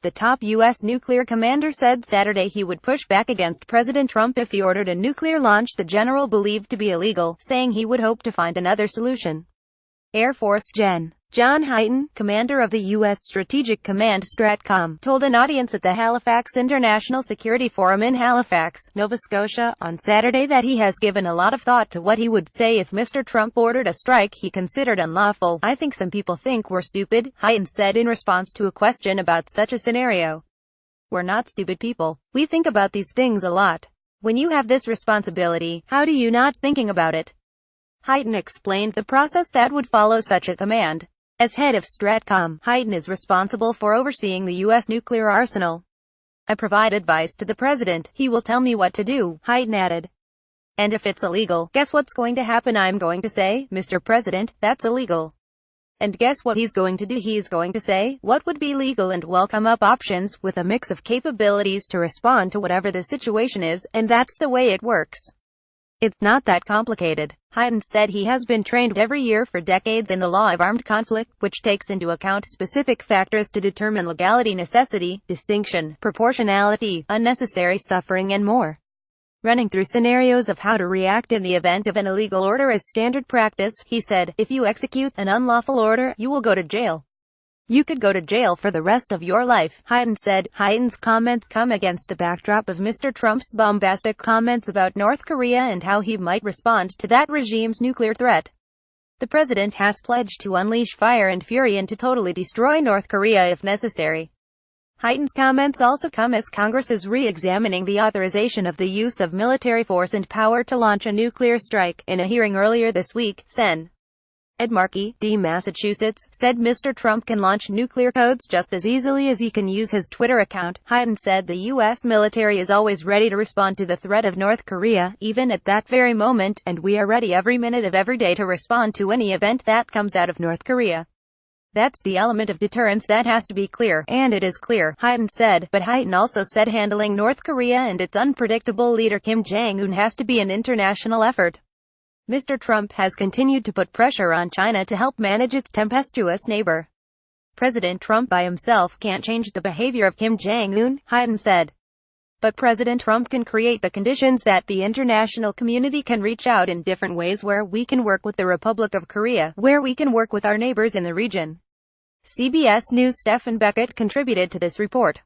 The top U.S. nuclear commander said Saturday he would push back against President Trump if he ordered a nuclear launch the general believed to be illegal, saying he would hope to find another solution. Air Force John Hyten, commander of the U.S. Strategic Command STRATCOM, told an audience at the Halifax International Security Forum in Halifax, Nova Scotia, on Saturday that he has given a lot of thought to what he would say if Mr. Trump ordered a strike he considered unlawful. "I think some people think we're stupid," Hyten said in response to a question about such a scenario. "We're not stupid people. We think about these things a lot. When you have this responsibility, how do you not thinking about it?" Hyten explained the process that would follow such a command. As head of STRATCOM, Hyten is responsible for overseeing the U.S. nuclear arsenal. "I provide advice to the president. He will tell me what to do," Hyten added. "And if it's illegal, guess what's going to happen? I'm going to say, 'Mr. President, that's illegal.' And guess what he's going to do? He's going to say, 'What would be legal?' and we'll come up options with a mix of capabilities to respond to whatever the situation is, and that's the way it works. It's not that complicated." Hyten said he has been trained every year for decades in the law of armed conflict, which takes into account specific factors to determine legality, necessity, distinction, proportionality, unnecessary suffering and more. Running through scenarios of how to react in the event of an illegal order is standard practice, he said. "If you execute an unlawful order, you will go to jail. You could go to jail for the rest of your life," Hyten said. Hyten's comments come against the backdrop of Mr. Trump's bombastic comments about North Korea and how he might respond to that regime's nuclear threat. The president has pledged to unleash fire and fury and to totally destroy North Korea if necessary. Hyten's comments also come as Congress is re-examining the authorization of the use of military force and power to launch a nuclear strike. In a hearing earlier this week, Sen. Ed Markey, D. Massachusetts, said Mr. Trump can launch nuclear codes just as easily as he can use his Twitter account. Hyten said the U.S. military is always ready to respond to the threat of North Korea, even at that very moment, and we are ready every minute of every day to respond to any event that comes out of North Korea. That's the element of deterrence that has to be clear, and it is clear," Hyten said. But Hyten also said handling North Korea and its unpredictable leader Kim Jong-un has to be an international effort. Mr. Trump has continued to put pressure on China to help manage its tempestuous neighbor. "President Trump by himself can't change the behavior of Kim Jong-un," Hyten said. "But President Trump can create the conditions that the international community can reach out in different ways, where we can work with the Republic of Korea, where we can work with our neighbors in the region." CBS News' Stephen Beckett contributed to this report.